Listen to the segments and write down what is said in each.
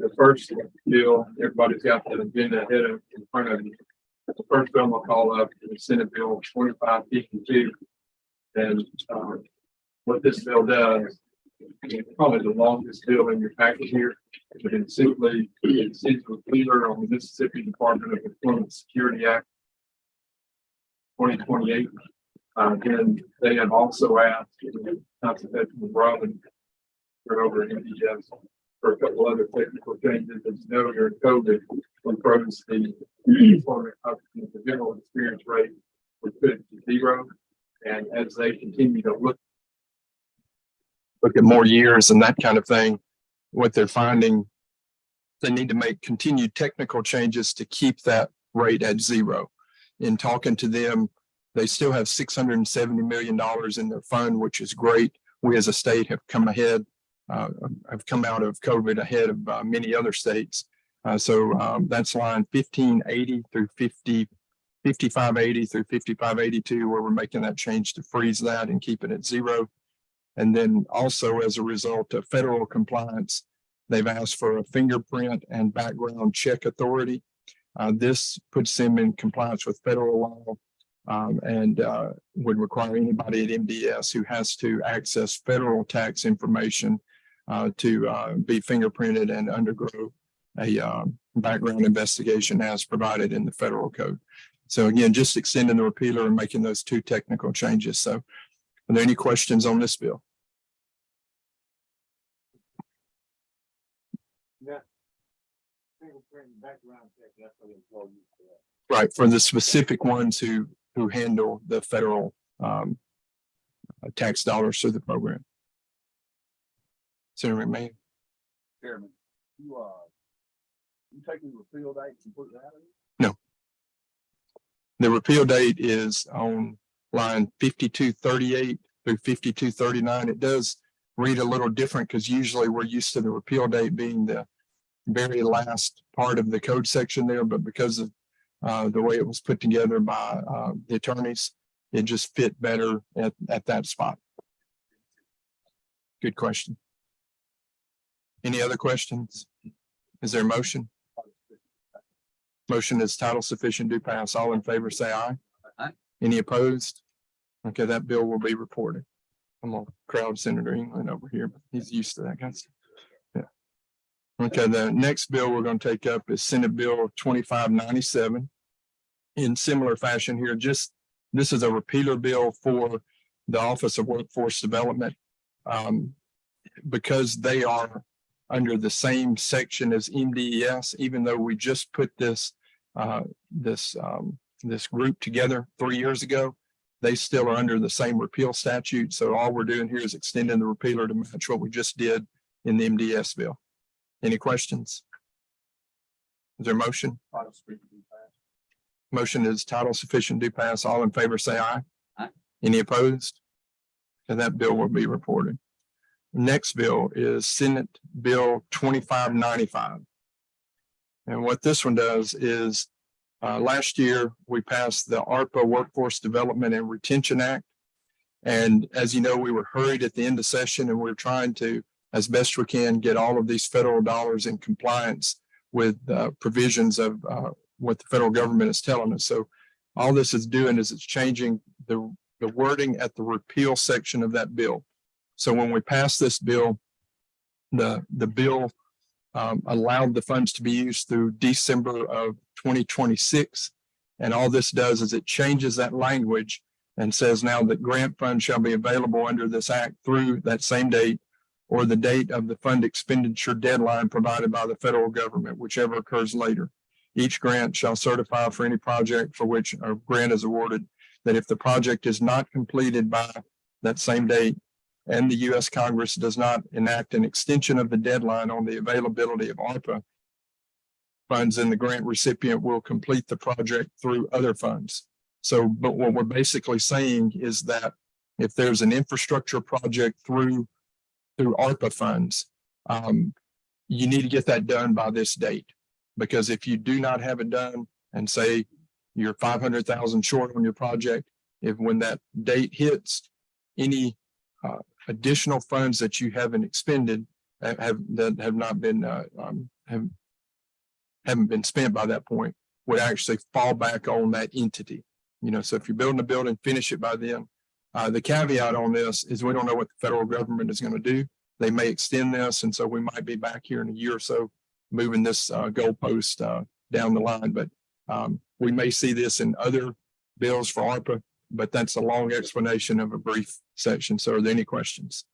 the first bill, everybody's got the agenda ahead of in front of you. The first bill I'll call up is Senate Bill 2552. And what this bill does, it's probably the longest bill in your package here, but it simply extends a repealer on the Mississippi Department of Employment Security Act 2028. And they have also asked the consultation with Robin over at MDS for a couple other technical changes. As you know, during COVID, we froze the employment of the general experience rate, we put it to 0. And as they continue to look at more years and that kind of thing, what they're finding, they need to make continued technical changes to keep that rate at 0. In talking to them, they still have $670 million in their fund, which is great. We as a state have come ahead, have come out of COVID ahead of many other states. So that's line 1580 through 5580 through 5582, where we're making that change to freeze that and keep it at 0. And then also as a result of federal compliance, they've asked for a fingerprint and background check authority. This puts them in compliance with federal law and would require anybody at MDS who has to access federal tax information to be fingerprinted and undergo a background investigation as provided in the federal code. So again, just extending the repealer and making those 2 technical changes. So are there any questions on this bill? Yeah. Background check, that's what employees do. Right, for the specific ones who handle the federal tax dollars through the program. Senator McMahon. Chairman, you taking the repeal date and put it out of it? No. The repeal date is on line 5238 through 5239. It does read a little different because usually we're used to the repeal date being the very last part of the code section there, but because of the way it was put together by the attorneys, it just fit better at that spot. Good question. Any other questions? Is there a motion? Motion is title sufficient, do pass. All in favor say aye. Aye. Any opposed? Okay, that bill will be reported. I'm gonna crowd Senator England over here, but he's used to that kind of stuff. Yeah. Okay, the next bill we're going to take up is Senate Bill 2597. In similar fashion here, this is a repealer bill for the Office of Workforce Development. Because they are under the same section as MDES, even though we just put this group together 3 years ago, they still are under the same repeal statute. So all we're doing here is extending the repealer to match what we just did in the MDS bill. Any questions? Is there a motion? Motion is title sufficient, do pass. All in favor say aye. Aye. Any opposed? And that bill will be reported. Next bill is Senate Bill 2595. And what this one does is last year we passed the ARPA Workforce Development and Retention Act. And as you know, we were hurried at the end of session and we're trying to, as best we can, get all of these federal dollars in compliance with provisions of what the federal government is telling us. So all this is doing is it's changing the wording at the repeal section of that bill. So when we passed this bill, the bill allowed the funds to be used through December of 2026. And all this does is it changes that language and says now that grant funds shall be available under this act through that same date or the date of the fund expenditure deadline provided by the federal government, whichever occurs later. Each grant shall certify for any project for which a grant is awarded that if the project is not completed by that same date, and the U.S. Congress does not enact an extension of the deadline on the availability of ARPA funds, and the grant recipient will complete the project through other funds. So, but what we're basically saying is that if there's an infrastructure project through ARPA funds, you need to get that done by this date. Because if you do not have it done and say you're 500,000 short on your project, when that date hits, any additional funds that you haven't expended that have not been haven't been spent by that point would actually fall back on that entity. So if you're building a building, finish it by then. The caveat on this is we don't know what the federal government is going to do. They may extend this, and so we might be back here in a year or so moving this goalpost down the line. But we may see this in other bills for ARPA, but that's a long explanation of a brief section. So are there any questions?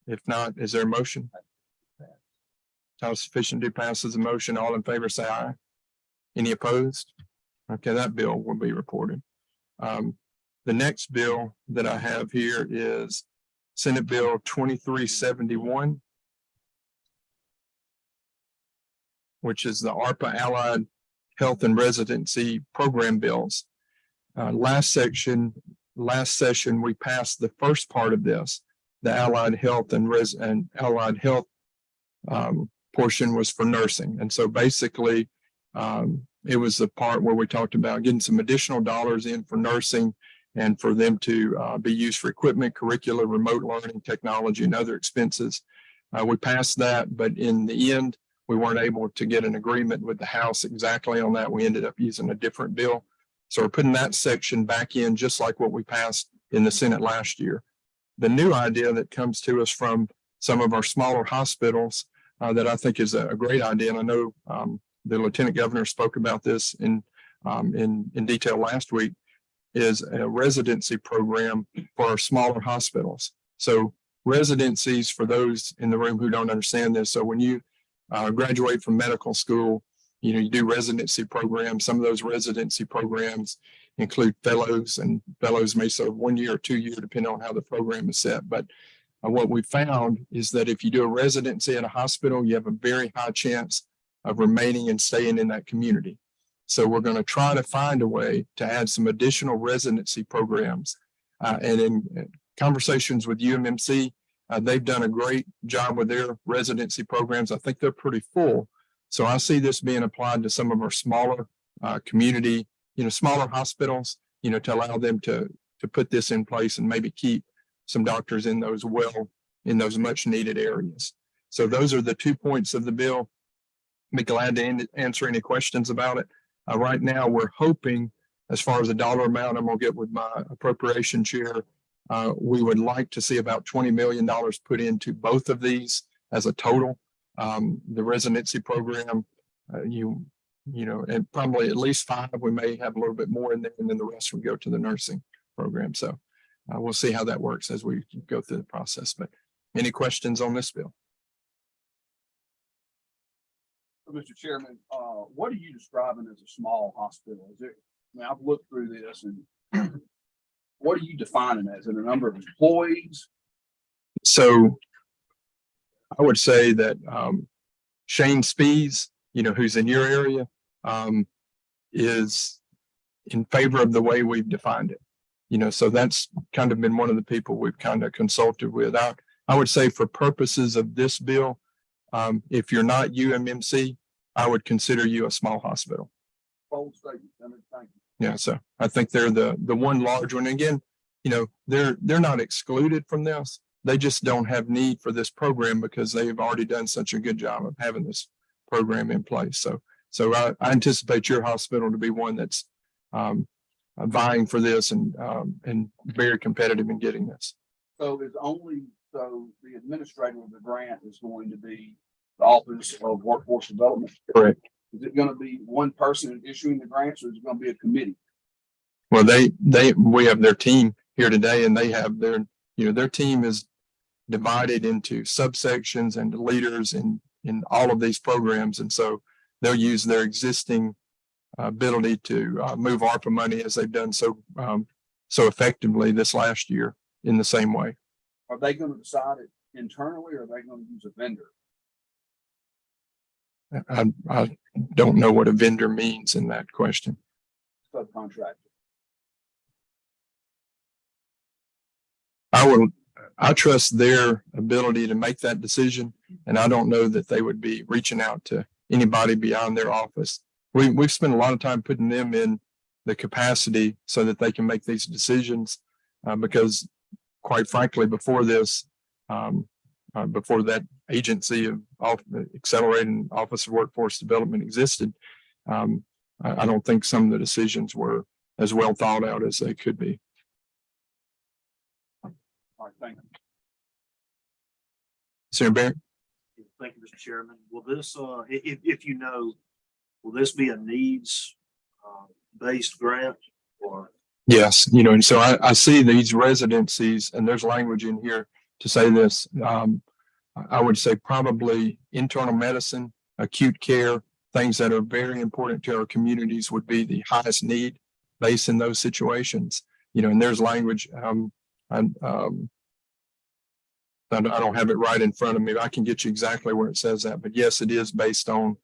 If not, is there a motion? Time sufficient to pass as a motion. All in favor, say aye. Any opposed? Okay, that bill will be reported. The next bill that I have here is Senate Bill 2371, which is the ARPA Allied Health and Residency Program bills. Last session, we passed the first part of this. The Allied Health and Allied Health portion was for nursing. And so basically, it was the part where we talked about getting some additional dollars in for nursing and for them to be used for equipment, curricula, remote learning, technology, and other expenses. We passed that, but in the end, we weren't able to get an agreement with the House exactly on that. We ended up using a different bill. So we're putting that section back in just like what we passed in the Senate last year. The new idea that comes to us from some of our smaller hospitals that I think is a great idea, and I know the Lieutenant Governor spoke about this in detail last week, is a residency program for our smaller hospitals. So residencies, for those in the room who don't understand this, so when you graduate from medical school, you do residency programs. Some of those residency programs include fellows, and fellows may serve 1 year or 2 years, depending on how the program is set. But what we found is that if you do a residency at a hospital, you have a very high chance of remaining and staying in that community. So we're going to try to find a way to add some additional residency programs. And in conversations with UMMC, they've done a great job with their residency programs. I think they're pretty full. So I see this being applied to some of our smaller community, smaller hospitals, to allow them to put this in place and maybe keep some doctors in those much needed areas. So those are the 2 points of the bill. Be glad to answer any questions about it. Right now, we're hoping, as far as the dollar amount, I'm going to get with my appropriation chair. We would like to see about $20 million put into both of these as a total. The residency program, and probably at least 5. We may have a little bit more in there, and then the rest would go to the nursing program. So we'll see how that works as we go through the process. But any questions on this bill? Mr. Chairman, what are you describing as a small hospital? I've looked through this, and what are you defining as? In a number of employees? So I would say that Shane Spees, who's in your area, is in favor of the way we've defined it. So that's kind of been one of the people we've kind of consulted with. I would say for purposes of this bill, if you're not UMMC, I would consider you a small hospital. Bold statement. Thank you. Yeah, so I think they're the one large one. Again, they're not excluded from this. They just don't have need for this program because they've already done such a good job of having this program in place. So I anticipate your hospital to be one that's vying for this and very competitive in getting this. So the administrator of the grant is going to be the Office of Workforce Development. Correct. Is it going to be one person issuing the grants, or is it going to be a committee? Well, we have their team here today, and they have their team is divided into subsections and leaders in all of these programs, and so they'll use their existing ability to move ARPA money as they've done so effectively this last year in the same way. Are they going to decide it internally, or are they going to use a vendor? I don't know what a vendor means in that question. Subcontractor. I trust their ability to make that decision, and I don't know that they would be reaching out to anybody beyond their office. We've spent a lot of time putting them in the capacity so that they can make these decisions, because quite frankly, before this, before that agency of accelerating Office of Workforce Development existed, I don't think some of the decisions were as well thought out as they could be. All right, thank you. Senator Barrett? Thank you, Mr. Chairman. Will this, if you know, will this be a needs based grant or? Yes, and so I see these residencies, and there's language in here to say this. I would say probably internal medicine, acute care, things that are very important to our communities would be the highest need based in those situations. And there's language. I don't have it right in front of me. I can get you exactly where it says that, but yes, it is based on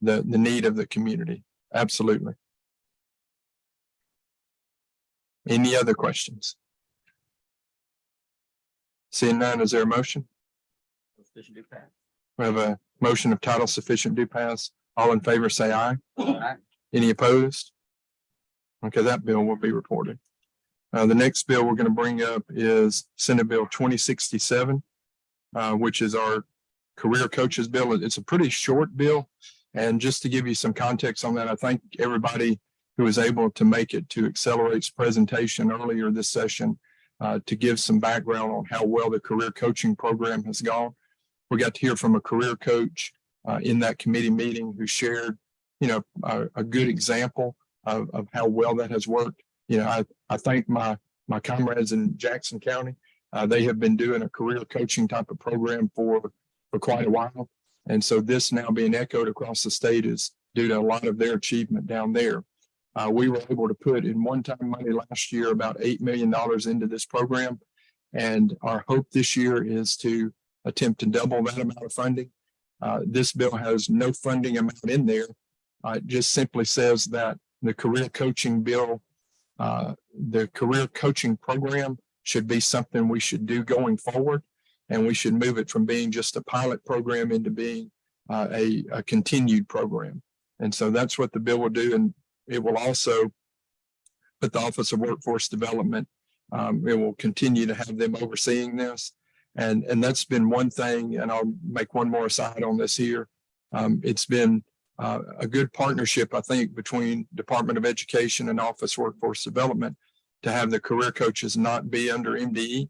the need of the community. Absolutely. Any other questions? Seeing none, is there a motion? We have a motion of title sufficient due pass. All in favor, say aye. Aye. Any opposed? Okay, that bill will be reported. The next bill we're going to bring up is Senate Bill 2067, which is our career coaches bill. It's a pretty short bill. And just to give you some context on that, I thank everybody who was able to make it to Accelerate's presentation earlier this session to give some background on how well the career coaching program has gone. We got to hear from a career coach in that committee meeting who shared, a good example of how well that has worked. I thank my comrades in Jackson County. They have been doing a career coaching type of program for quite a while. And so this now being echoed across the state is due to a lot of their achievement down there. We were able to put in one-time money last year about $8 million into this program. And our hope this year is to attempt to double that amount of funding. This bill has no funding amount in there. It just simply says that the career coaching bill, the career coaching program should be something we should do going forward. And we should move it from being just a pilot program into being a continued program. And so that's what the bill will do. And it will also put the Office of Workforce Development. It will continue to have them overseeing this. And that's been one thing, and I'll make one more aside on this here. It's been a good partnership, I think, between Department of Education and Office of Workforce Development to have the career coaches not be under MDE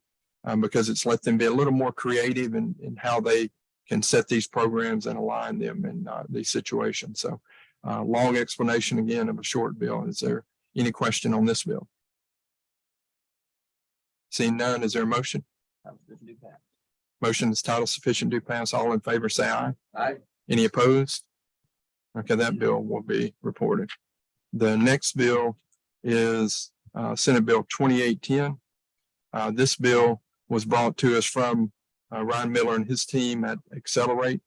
because it's let them be a little more creative in how they can set these programs and align them in these situations. So long explanation again of a short bill. Is there any question on this bill? Seeing none, is there a motion? Motion is title sufficient due pass. All in favor, say aye. Aye. Any opposed? Okay, that bill will be reported. The next bill is Senate Bill 2810. This bill was brought to us from Ryan Miller and his team at Accelerate.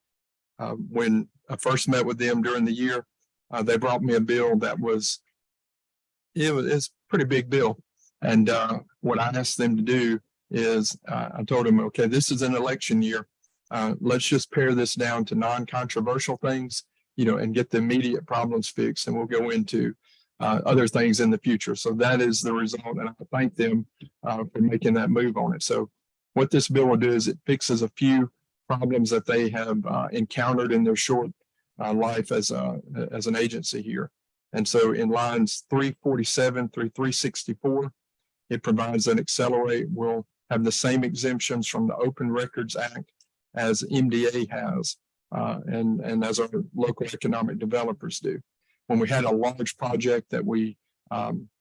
When I first met with them during the year, they brought me a bill that it's a pretty big bill. And what I asked them to do is I told them, okay, this is an election year. Let's just pare this down to non-controversial things, and get the immediate problems fixed. And we'll go into other things in the future. So that is the result. And I thank them for making that move on it. So what this bill will do is it fixes a few problems that they have encountered in their short life as an agency here. And so in lines 347 through 364, it provides that Accelerate will have the same exemptions from the Open Records Act as MDA has, and as our local economic developers do. When we had a large project that we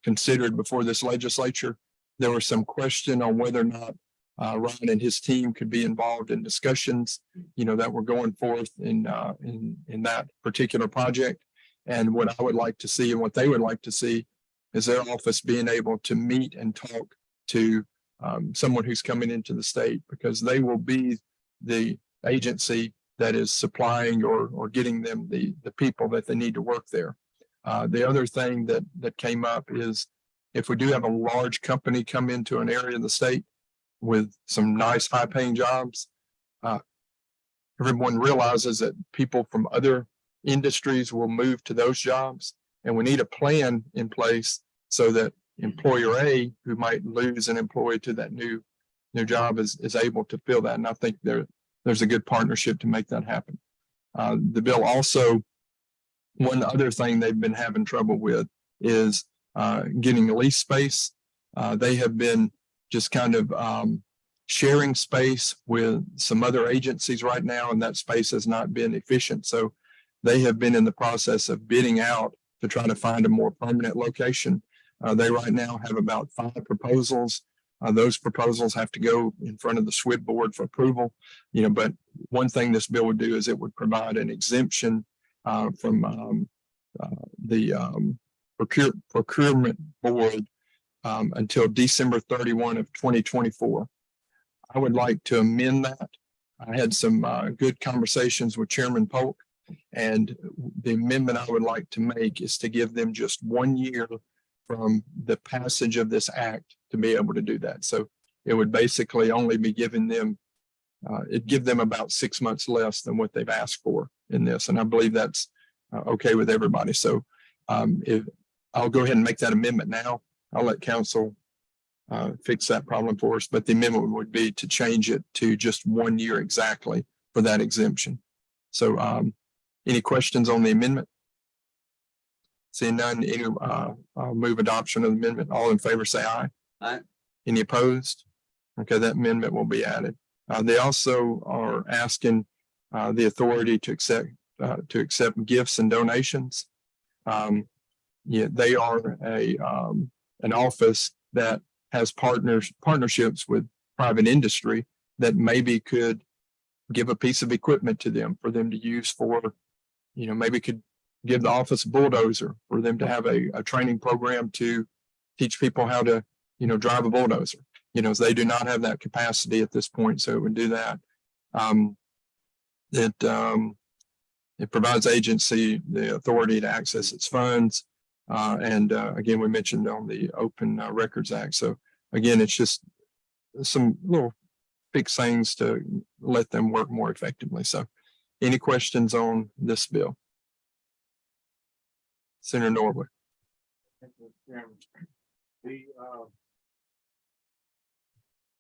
considered before this legislature, there was some question on whether or not Ryan and his team could be involved in discussions, that were going forth in that particular project. And what I would like to see and what they would like to see is their office being able to meet and talk to someone who's coming into the state, because they will be the agency that is supplying or getting them the people that they need to work there. The other thing that came up is if we do have a large company come into an area of the state with some nice high-paying jobs, everyone realizes that people from other industries will move to those jobs, and we need a plan in place so that employer A, who might lose an employee to that new job, is able to fill that. And I think there's a good partnership to make that happen. The bill also, one other thing they've been having trouble with is getting lease space. They have been just kind of sharing space with some other agencies right now, and that space has not been efficient. So they have been in the process of bidding out to try to find a more permanent location. They right now have about 5 proposals. Those proposals have to go in front of the SWIB board for approval. But one thing this bill would do is it would provide an exemption from the procurement board until December 31 of 2024. I would like to amend that. I had some good conversations with Chairman Polk, and the amendment I would like to make is to give them just 1 year from the passage of this act to be able to do that. So it would basically only be giving them, it'd give them about 6 months less than what they've asked for in this. And I believe that's okay with everybody. So if I'll go ahead and make that amendment now, I'll let council fix that problem for us. But the amendment would be to change it to just 1 year exactly for that exemption. So any questions on the amendment? Seeing none, I'll move adoption of the amendment. All in favor, say aye. Aye. Any opposed? Okay, that amendment will be added. They also are asking the authority to accept gifts and donations. They are an office that has partnerships with private industry that maybe could give a piece of equipment to them for them to use for, maybe could give the office a bulldozer for them to have a training program to teach people how to, drive a bulldozer. They do not have that capacity at this point, so it would do that. It provides agency the authority to access its funds. And again, we mentioned on the Open Records Act. So again, it's just some little fixed things to let them work more effectively. So any questions on this bill? Senator Norwood.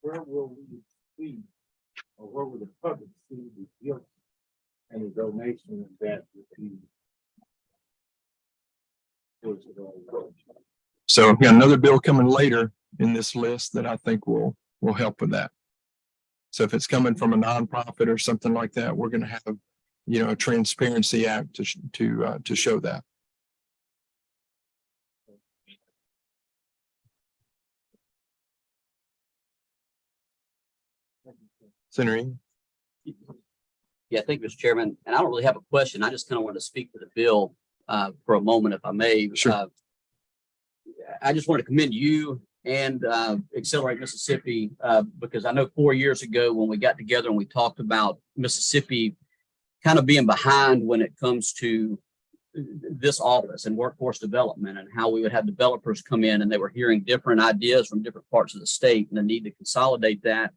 Where will we see, or where will the public see the gifts and the donations that would be? So I've got another bill coming later in this list that I think will help with that. So if it's coming from a nonprofit or something like that, we're going to have, a Transparency Act to show that. Senator Ing? Yeah, thank you, Mr. Chairman. And I don't really have a question. I just kind of want to speak to the bill for a moment, if I may. Sure. I just want to commend you and Accelerate Mississippi because I know 4 years ago when we got together and we talked about Mississippi kind of being behind when it comes to this office and workforce development and how we would have developers come in and they were hearing different ideas from different parts of the state and the need to consolidate that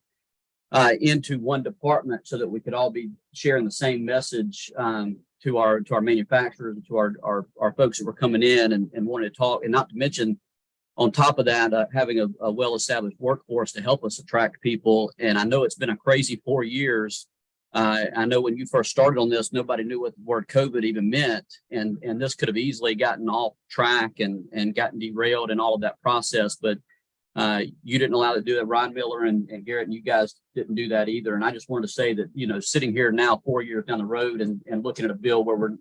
into one department so that we could all be sharing the same message to our manufacturers and to our folks that were coming in and wanted to talk. And not to mention, on top of that, having a well-established workforce to help us attract people. And I know it's been a crazy 4 years. I know when you first started on this, nobody knew what the word COVID even meant. And this could have easily gotten off track and gotten derailed in all of that process. But you didn't allow to do that. Ryan Miller and Garrett and you guys didn't do that either. And I just wanted to say that, sitting here now 4 years down the road and looking at a bill where we're,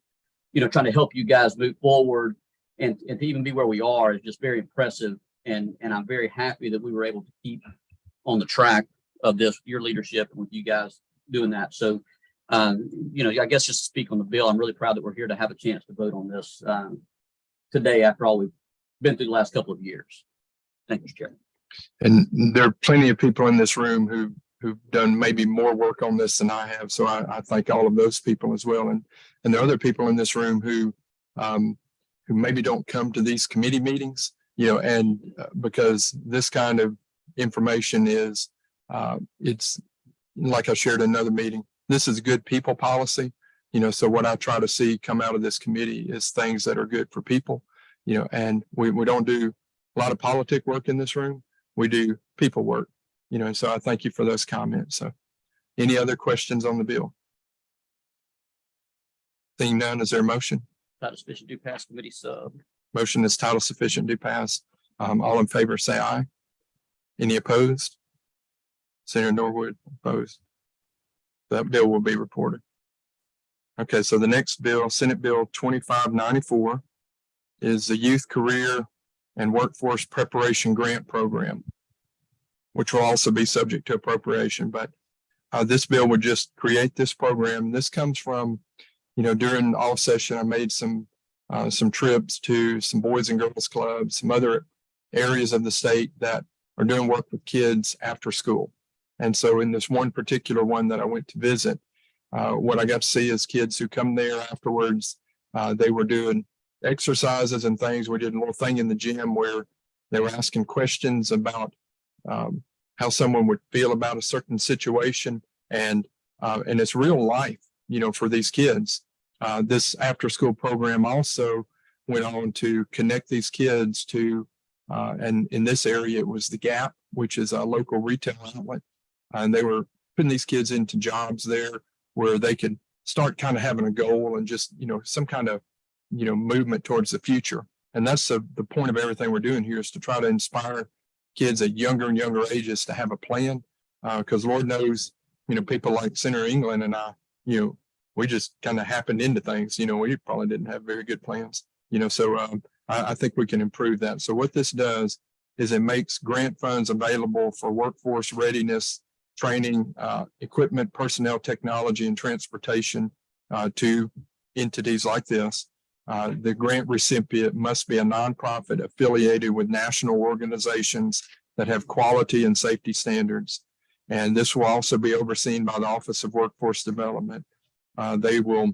trying to help you guys move forward and to even be where we are is just very impressive. And I'm very happy that we were able to keep on the track of this, your leadership and with you guys doing that. So, I guess just to speak on the bill, I'm really proud that we're here to have a chance to vote on this today after all we've been through the last couple of years. Thank you, Mr. Chairman. And there are plenty of people in this room who've done maybe more work on this than I have. So I thank all of those people as well. And there are other people in this room who maybe don't come to these committee meetings, and because this kind of information is, it's like I shared in another meeting, this is good people policy, so what I try to see come out of this committee is things that are good for people, and we don't do a lot of politic work in this room. We do people work, and so I thank you for those comments. So any other questions on the bill? Seeing none, is there a motion? Title sufficient do pass committee sub. Motion is title sufficient to pass. All in favor, say aye. Any opposed? Senator Norwood opposed. That bill will be reported. Okay, so the next bill, Senate Bill 2594, is the Youth Career and Workforce Preparation Grant Program, which will also be subject to appropriation. But this bill would just create this program. This comes from, during all session, I made some trips to some Boys and Girls Clubs, some other areas of the state that are doing work with kids after school. And so in this one particular one that I went to visit, what I got to see is kids who come there afterwards. They were doing exercises and things. We did a little thing in the gym where they were asking questions about how someone would feel about a certain situation, and it's real life, for these kids. This after school program also went on to connect these kids to, and in this area, it was the Gap, which is a local retail outlet. And they were putting these kids into jobs there where they could start kind of having a goal and just, some kind of, movement towards the future. And that's the point of everything we're doing here, is to try to inspire kids at younger and younger ages to have a plan. Because Lord knows, people like Senator England and I, we just kind of happened into things, we probably didn't have very good plans, so I think we can improve that. So what this does is it makes grant funds available for workforce readiness, training, equipment, personnel, technology, and transportation to entities like this. The grant recipient must be a nonprofit affiliated with national organizations that have quality and safety standards. And this will also be overseen by the Office of Workforce Development. They will,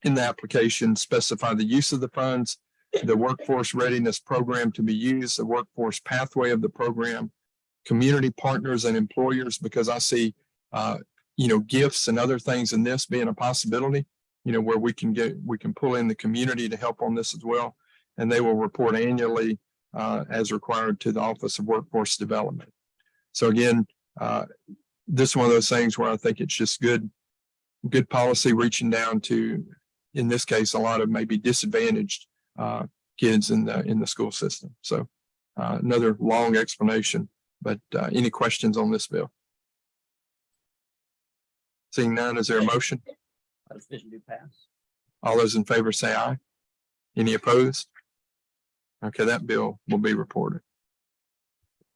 in the application, specify the use of the funds, the workforce readiness program to be used, the workforce pathway of the program, community partners and employers, because I see, gifts and other things in this being a possibility, where we can pull in the community to help on this as well. And they will report annually as required to the Office of Workforce Development. So again, this is one of those things where I think it's just good policy reaching down to, in this case, a lot of maybe disadvantaged kids in the school system. So another long explanation, but any questions on this bill? Seeing none, is there a motion? Title sufficient do pass. All those in favor say aye. Any opposed? Okay, that bill will be reported.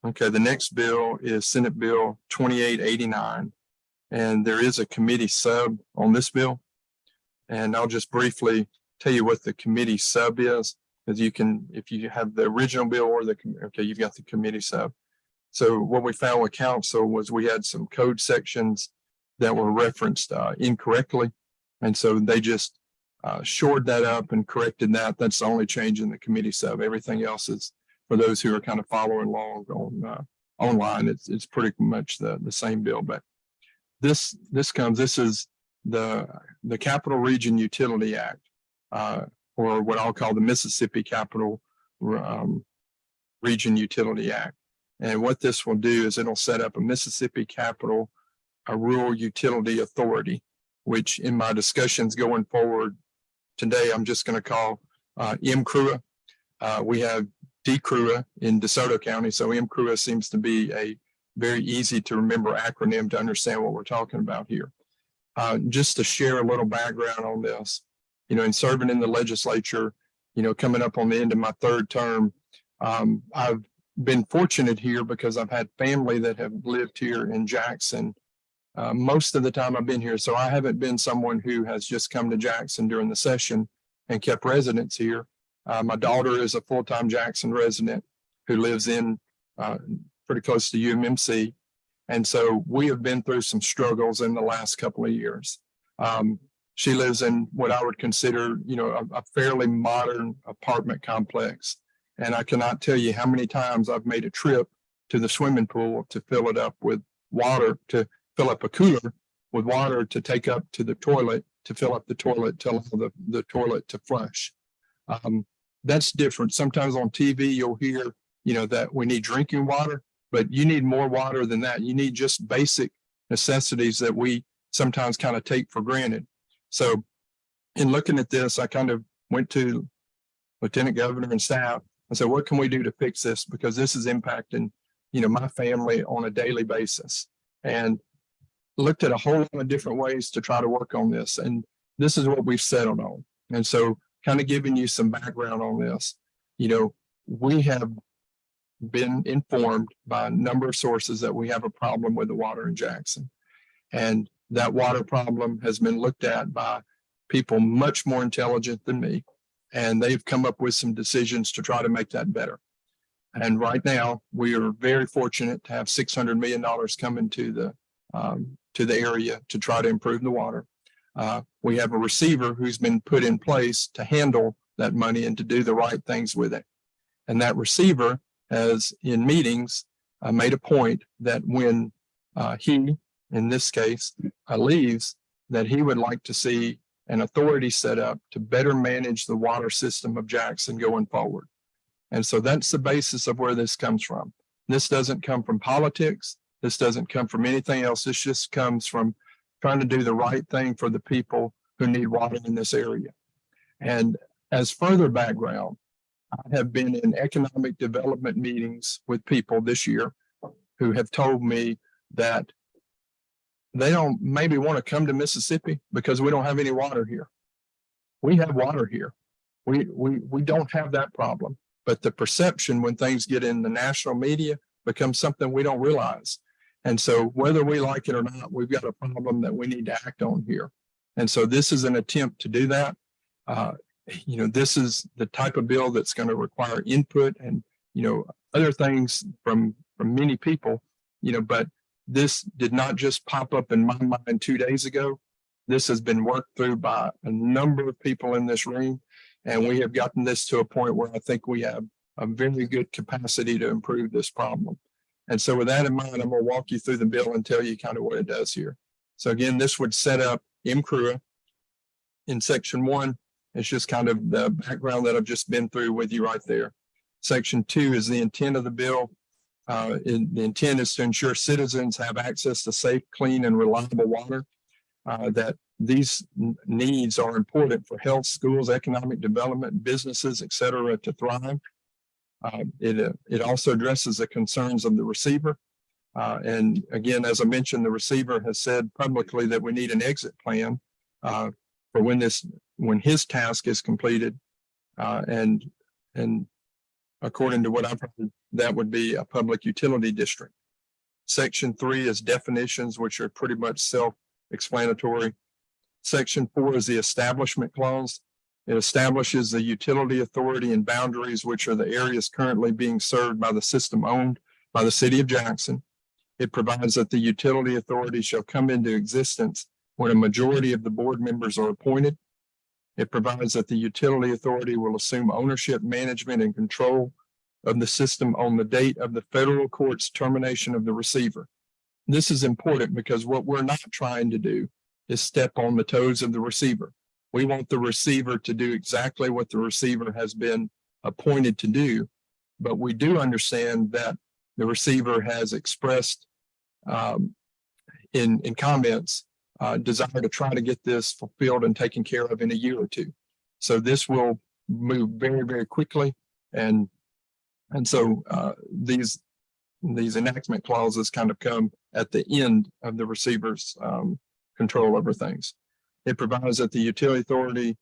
Okay, the next bill is Senate Bill 2889. And there is a committee sub on this bill. And I'll just briefly tell you what the committee sub is, because you can, if you have the original bill or you've got the committee sub. So what we found with council was we had some code sections that were referenced incorrectly. And so they just shored that up and corrected that. That's the only change in the committee sub. Everything else is, for those who are kind of following along on online, it's pretty much the same bill. But this is the Capital Region Utility Act, or what I'll call the Mississippi Capital Region Utility Act. And what this will do is it'll set up a Mississippi Capital Rural Utility Authority, which in my discussions going forward today, I'm just going to call MCRUA. We have DCRUA in DeSoto County. So MCRUA seems to be a very easy to remember acronym to understand what we're talking about here. Just to share a little background on this, in serving in the legislature, coming up on the end of my third term, I've been fortunate here because I've had family that have lived here in Jackson most of the time I've been here. So I haven't been someone who has just come to Jackson during the session and kept residence here. My daughter is a full-time Jackson resident who lives in pretty close to UMMC. And so we have been through some struggles in the last couple of years. She lives in what I would consider, a fairly modern apartment complex. And I cannot tell you how many times I've made a trip to the swimming pool to fill it up with water, to fill up a cooler with water to take up to the toilet, to fill up the toilet, to allow the toilet to flush. That's different. Sometimes on TV, you'll hear, that we need drinking water, but you need more water than that. You need just basic necessities that we sometimes kind of take for granted. So in looking at this, I kind of went to Lieutenant Governor and staff. I said, what can we do to fix this? Because this is impacting, my family on a daily basis. And looked at a whole lot of different ways to try to work on this. And this is what we've settled on. And so kind of giving you some background on this, we have been informed by a number of sources that we have a problem with the water in Jackson. And that water problem has been looked at by people much more intelligent than me. And they've come up with some decisions to try to make that better. And right now, we are very fortunate to have $600 million coming to the area to try to improve the water. We have a receiver who's been put in place to handle that money and to do the right things with it. And that receiver has, in meetings, made a point that when he, in this case, leaves, that he would like to see an authority set up to better manage the water system of Jackson going forward. And so that's the basis of where this comes from. This doesn't come from politics. This doesn't come from anything else. This just comes from trying to do the right thing for the people who need water in this area. And as further background, I have been in economic development meetings with people this year who have told me that they don't maybe want to come to Mississippi because we don't have any water here. We have water here. We don't have that problem. But the perception when things get in the national media becomes something we don't realize. And so whether we like it or not, we've got a problem that we need to act on here. And so this is an attempt to do that. This is the type of bill that's going to require input and, other things from many people, but this did not just pop up in my mind 2 days ago. This has been worked through by a number of people in this room. And we have gotten this to a point where I think we have a very good capacity to improve this problem. And so with that in mind, I'm going to walk you through the bill and tell you kind of what it does here. So again, this would set up MCRUA in section 1. It's just kind of the background that I've just been through with you right there. Section 2 is the intent of the bill. The intent is to ensure citizens have access to safe, clean, and reliable water. That these needs are important for health, schools, economic development, businesses, et cetera, to thrive. It also addresses the concerns of the receiver. And again, as I mentioned, the receiver has said publicly that we need an exit plan for when his task is completed. And according to what I've heard, that would be a public utility district. Section 3 is definitions, which are pretty much self-explanatory. Section 4 is the establishment clause. It establishes the utility authority and boundaries, which are the areas currently being served by the system owned by the city of Jackson. It provides that the utility authority shall come into existence when a majority of the board members are appointed. It provides that the utility authority will assume ownership, management, and control of the system on the date of the federal court's termination of the receiver. This is important because what we're not trying to do is step on the toes of the receiver. We want the receiver to do exactly what the receiver has been appointed to do. But we do understand that the receiver has expressed in comments desire to try to get this fulfilled and taken care of in a year or two. So this will move very, very quickly. And so these enactment clauses kind of come at the end of the receiver's control over things. It provides that the utility authority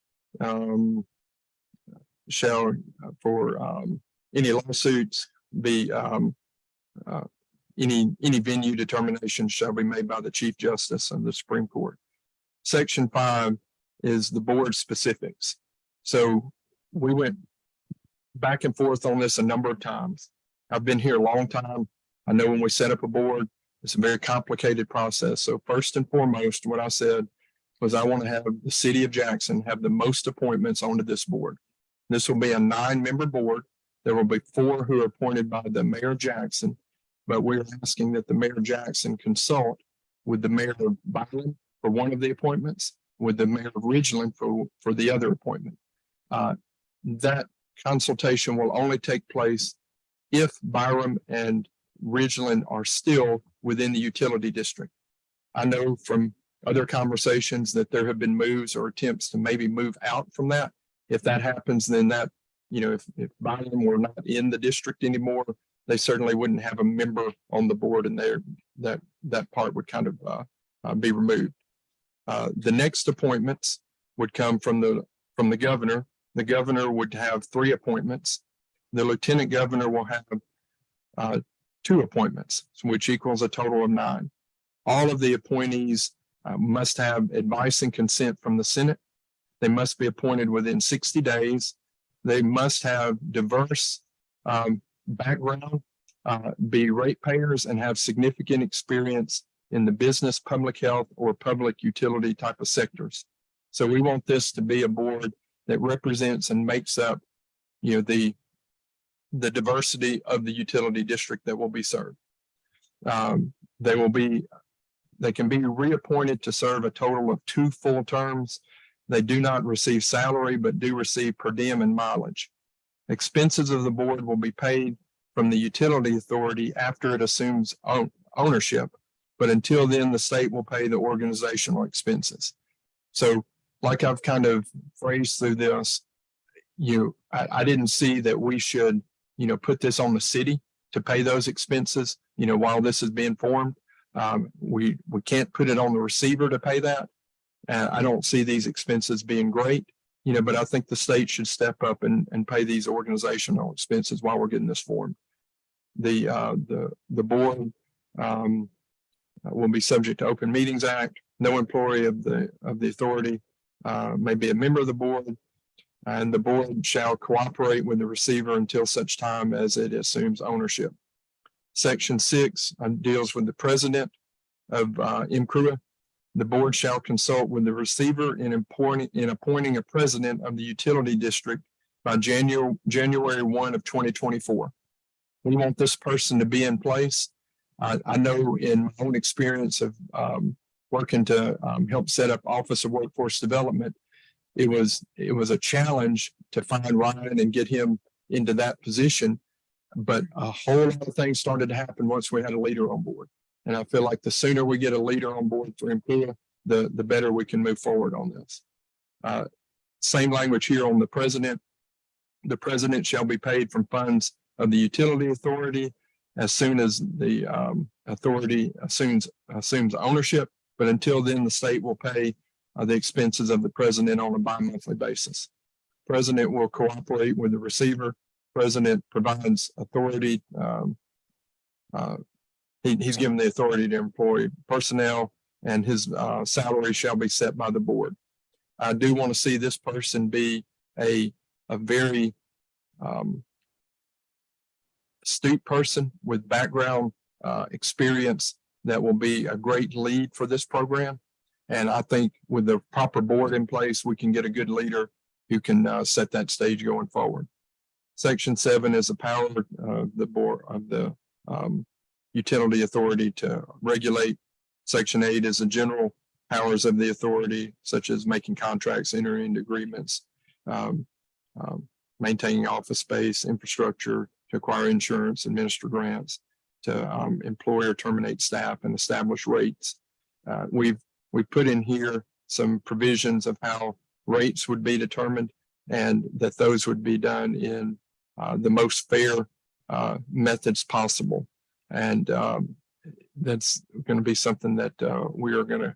shall, for any lawsuits, be any venue determination shall be made by the Chief Justice of the Supreme Court. Section 5 is the board specifics. So we went back and forth on this a number of times. I've been here a long time. I know when we set up a board, it's a very complicated process. So first and foremost, what I said was I want to have the city of Jackson have the most appointments onto this board. This will be a 9-member board. There will be 4 who are appointed by the mayor of Jackson, but we're asking that the mayor of Jackson consult with the mayor of Byron for one of the appointments, with the mayor of Ridgeland for the other appointment. That consultation will only take place if Byram and Ridgeland are still within the utility district. I know from other conversations that there have been moves or attempts to maybe move out from that. If that happens, then that, if Bynum were not in the district anymore, they certainly wouldn't have a member on the board, and that part would kind of be removed. The next appointments would come from the governor. The governor would have 3 appointments. The lieutenant governor will have 2 appointments, which equals a total of 9. All of the appointees must have advice and consent from the Senate. They must be appointed within 60 days. They must have diverse background, be ratepayers, and have significant experience in the business, public health, or public utility type of sectors. So we want this to be a board that represents and makes up, the diversity of the utility district that will be served. They can be reappointed to serve a total of 2 full terms. They do not receive salary, but do receive per diem and mileage. Expenses of the board will be paid from the utility authority after it assumes ownership, but until then, the state will pay the organizational expenses. So, like I've kind of phrased through this, I didn't see that we should, put this on the city to pay those expenses, while this is being formed. We can't put it on the receiver to pay that. I don't see these expenses being great, but I think the state should step up and pay these organizational expenses while we're getting this formed. The board will be subject to Open Meetings Act. No employee of the authority may be a member of the board, and the board shall cooperate with the receiver until such time as it assumes ownership. Section 6 deals with the president of MCRUA. The board shall consult with the receiver in appointing a president of the utility district by January 1 of 2024. We want this person to be in place. I know in my own experience of working to help set up Office of Workforce Development, it was a challenge to find Ryan and get him into that position. But a whole lot of things started to happen once we had a leader on board. And I feel like the sooner we get a leader on board for MCRUA, the better we can move forward on this. Same language here on the president. The president shall be paid from funds of the utility authority as soon as the authority assumes ownership. But until then, the state will pay the expenses of the president on a bi-monthly basis. President will cooperate with the receiver. President provides authority. He's given the authority to employ personnel, and his salary shall be set by the board. I do want to see this person be a very astute person with background experience that will be a great lead for this program. And I think with the proper board in place, we can get a good leader who can set that stage going forward. Section 7 is the power of the board of the utility authority to regulate. Section 8 is the general powers of the authority, such as making contracts, entering into agreements, maintaining office space, infrastructure, to acquire insurance, administer grants, to employ or terminate staff, and establish rates. We've put in here some provisions of how rates would be determined, and that those would be done in the most fair methods possible. And that's going to be something that we are going to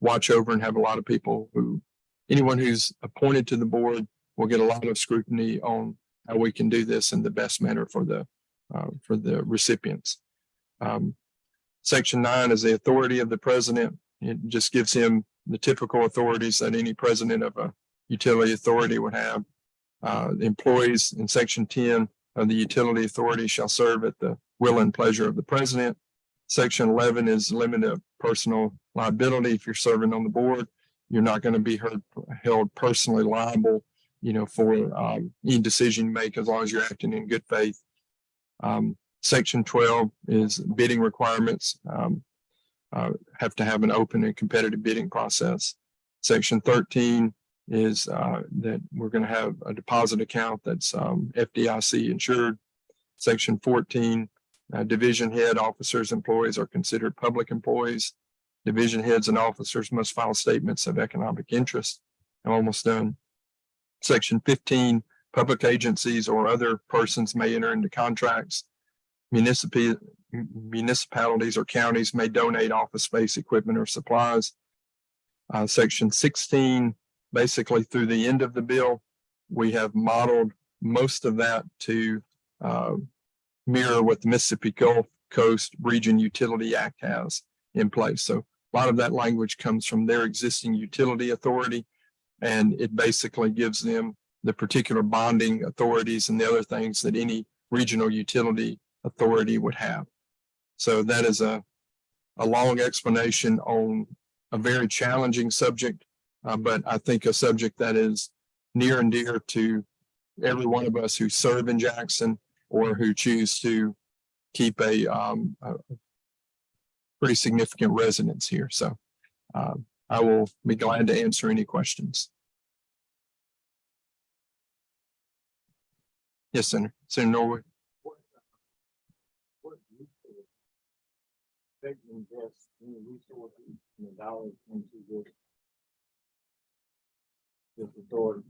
watch over, and have a lot of people anyone who's appointed to the board will get a lot of scrutiny on how we can do this in the best manner for the recipients. Section 9 is the authority of the president. It just gives him the typical authorities that any president of a utility authority would have. The employees in Section 10 of the utility authority shall serve at the will and pleasure of the president. Section 11 is limit of personal liability. If you're serving on the board, you're not going to be held personally liable, for any decision you make, as long as you're acting in good faith. Section 12 is bidding requirements. Have to have an open and competitive bidding process. Section 13 is that we're going to have a deposit account that's FDIC insured. Section 14, division head officers, employees are considered public employees. Division heads and officers must file statements of economic interest. I'm almost done. Section 15, public agencies or other persons may enter into contracts. Municipalities or counties may donate office space, equipment, or supplies. Section 16, basically through the end of the bill, we have modeled most of that to mirror what the Mississippi Gulf Coast Region Utility Act has in place. So a lot of that language comes from their existing utility authority, and it basically gives them the particular bonding authorities and the other things that any regional utility authority would have. So that is a long explanation on a very challenging subject, but I think a subject that is near and dear to every one of us who serve in Jackson or who choose to keep a pretty significant residence here. So I will be glad to answer any questions. Yes, Senator. Senator Norwood. What resources, they invest any resources and dollars into this authority?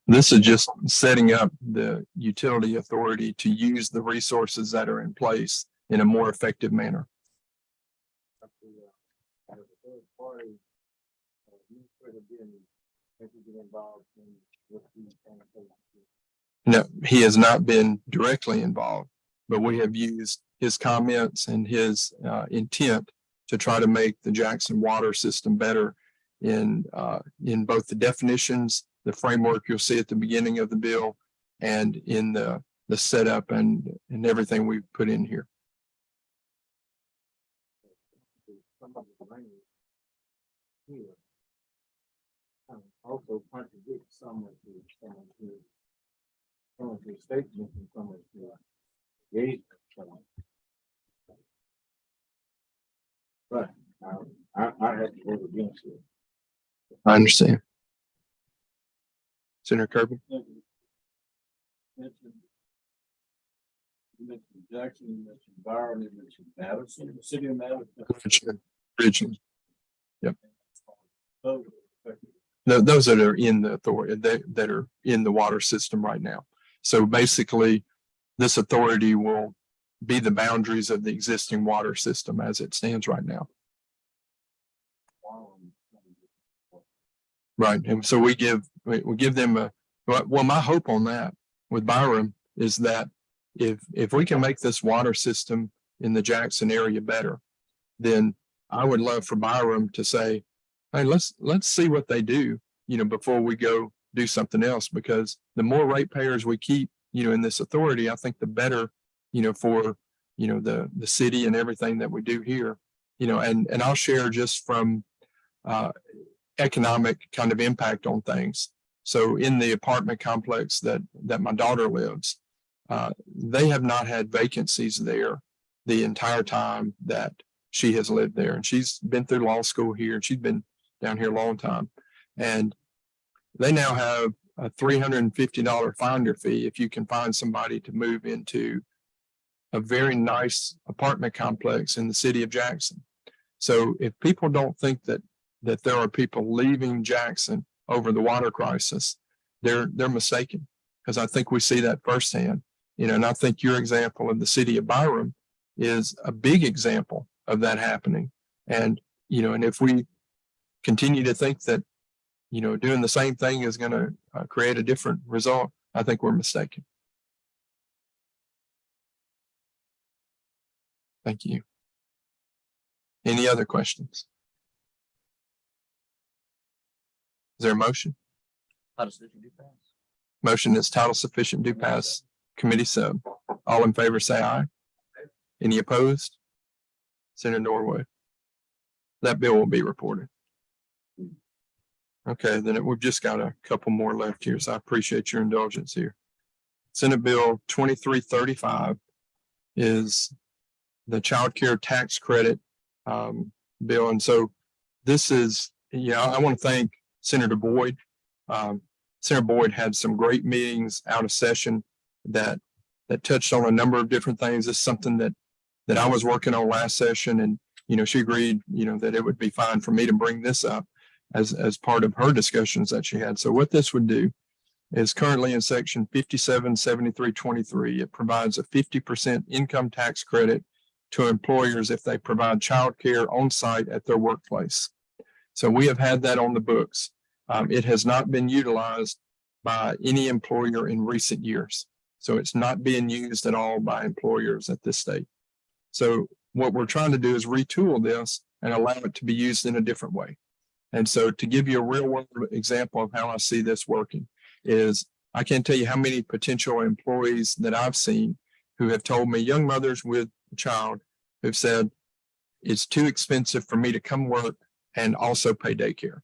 This is just setting up the utility authority to use the resources that are in place in a more effective manner. As a third party, you could have been, if you get involved in what these kind of things. No, he has not been directly involved, but we have used his comments and his intent to try to make the Jackson water system better in both the definitions, the framework you'll see at the beginning of the bill, and in the setup and everything we've put in here. Some of the language here also contradicts some of the statements and some of the engagement. But I have to vote against it. I understand. Senator Kirby. You mentioned Jackson, you mentioned Byron, you mentioned Madison, the city of Madison. Originally, So, those that are in the authority, that are in the water system right now. So basically, this authority will be the boundaries of the existing water system as it stands right now. Right. And so we give them well, my hope on that with Byram is that if we can make this water system in the Jackson area better, then I would love for Byram to say, hey, let's see what they do, before we go do something else, because the more ratepayers we keep, in this authority, I think the better, for, the city and everything that we do here, and I'll share just from, economic kind of impact on things. So in the apartment complex that my daughter lives, they have not had vacancies there the entire time that she has lived there. And she's been through law school here, and she's been down here a long time. And they now have a $350 finder fee if you can find somebody to move into a very nice apartment complex in the city of Jackson. So if people don't think that there are people leaving Jackson over the water crisis, they're mistaken, because I think we see that firsthand. And I think your example of the city of Byram is a big example of that happening. And and if we continue to think that doing the same thing is going to create a different result, I think we're mistaken. Thank you. Any other questions? Is there a motion? Motion is title sufficient, do pass committee sub. All in favor say aye. Any opposed? Senator Norwood. That bill will be reported. Okay, then we've just got a couple more left here, so I appreciate your indulgence here. Senate Bill 2335 is the child care tax credit bill. And so this is, I want to thank Senator Boyd. Senator Boyd had some great meetings out of session that touched on a number of different things. It's something that I was working on last session, and she agreed, that it would be fine for me to bring this up as part of her discussions that she had. So what this would do is currently in section 577323, it provides a 50% income tax credit to employers if they provide childcare on site at their workplace. So we have had that on the books. It has not been utilized by any employer in recent years. So it's not being used at all by employers at this state. So what we're trying to do is retool this and allow it to be used in a different way. And so to give you a real world example of how I see this working is I can't tell you how many potential employees that I've seen who have told me, young mothers with a child who've said, it's too expensive for me to come work and also pay daycare.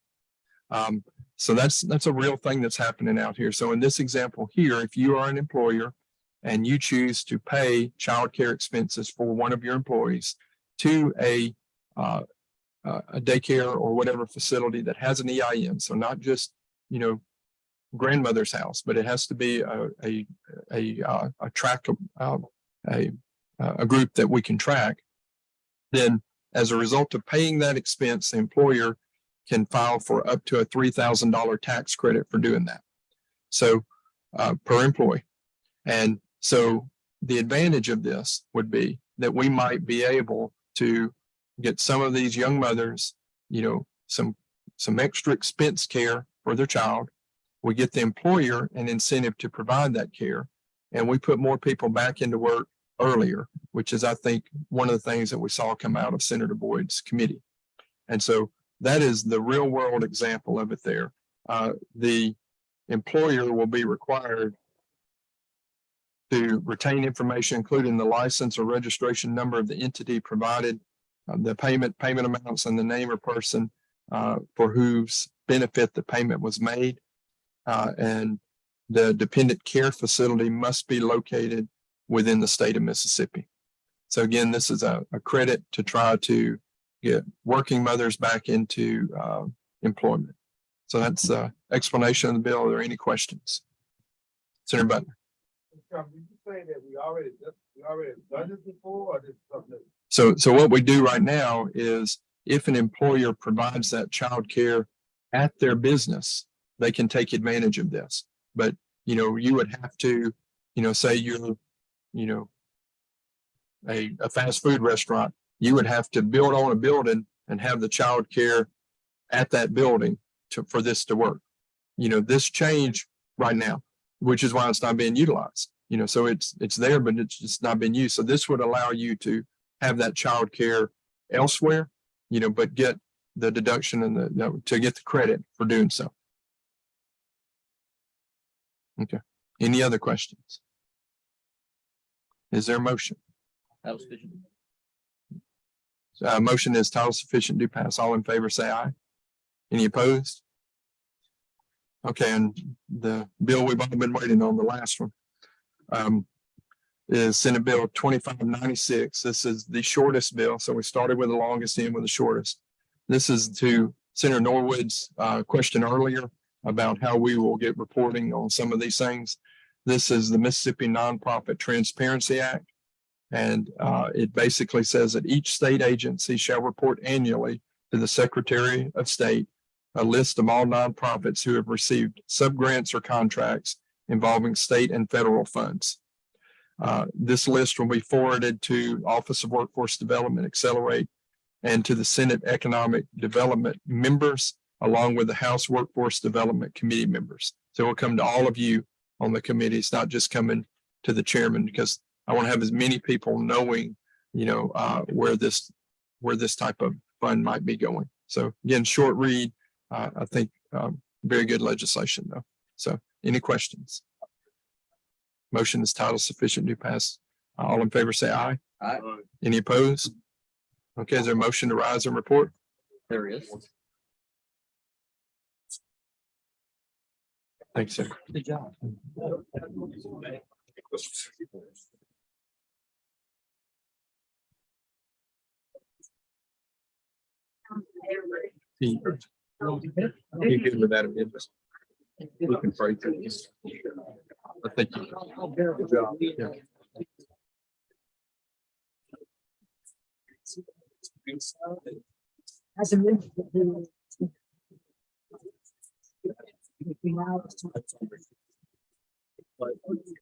So that's a real thing that's happening out here. So in this example here, if you are an employer and you choose to pay childcare expenses for one of your employees to a daycare or whatever facility that has an EIN, so not just grandmother's house, but it has to be a track, a group that we can track. Then, as a result of paying that expense, the employer can file for up to a $3,000 tax credit for doing that. So per employee. And so the advantage of this would be that we might be able to get some of these young mothers, some extra expense care for their child. We get the employer an incentive to provide that care, and we put more people back into work earlier, which is, I think, one of the things that we saw come out of Senator Boyd's committee. And so that is the real world example of it there. The employer will be required to retain information, including the license or registration number of the entity provided, the payment amounts, and the name or person for whose benefit the payment was made. And the dependent care facility must be located within the state of Mississippi. So again, this is a credit to try to get working mothers back into employment. So that's the explanation of the bill. Are there any questions? Senator Butler. Did you say that we already done this before, or this is something? So what we do right now is if an employer provides that child care at their business, they can take advantage of this. But, you would have to, say you're, a fast food restaurant, you would have to build on a building and have the child care at that building for this to work. This change right now, which is why it's not being utilized. So it's there, but it's just not being used. So this would allow you to have that child care elsewhere, but get the deduction and to get the credit for doing so. Okay. Any other questions? Is there a motion? That was sufficient. Motion is title sufficient to pass. All in favor, say aye. Any opposed? Okay, and the bill we've all been waiting on, the last one, is Senate Bill 2596. This is the shortest bill. So we started with the longest, end with the shortest. This is to Senator Norwood's question earlier about how we will get reporting on some of these things. This is the Mississippi Nonprofit Transparency Act. And it basically says that each state agency shall report annually to the Secretary of State a list of all nonprofits who have received subgrants or contracts involving state and federal funds. This list will be forwarded to Office of Workforce Development, Accelerate, and to the Senate Economic Development members, along with the House Workforce Development Committee members. So it will come to all of you on the committee. It's not just coming to the chairman, because I want to have as many people knowing, where this type of fund might be going. So again, short read. I think very good legislation though. So any questions? Motion is title sufficient to pass. All in favor, say aye. Aye. Any opposed? Okay, is there a motion to rise and report? There is. Thanks, sir. Good job. You good with that amendment? We can pray through this. I think you. Good job. Yeah. As a member.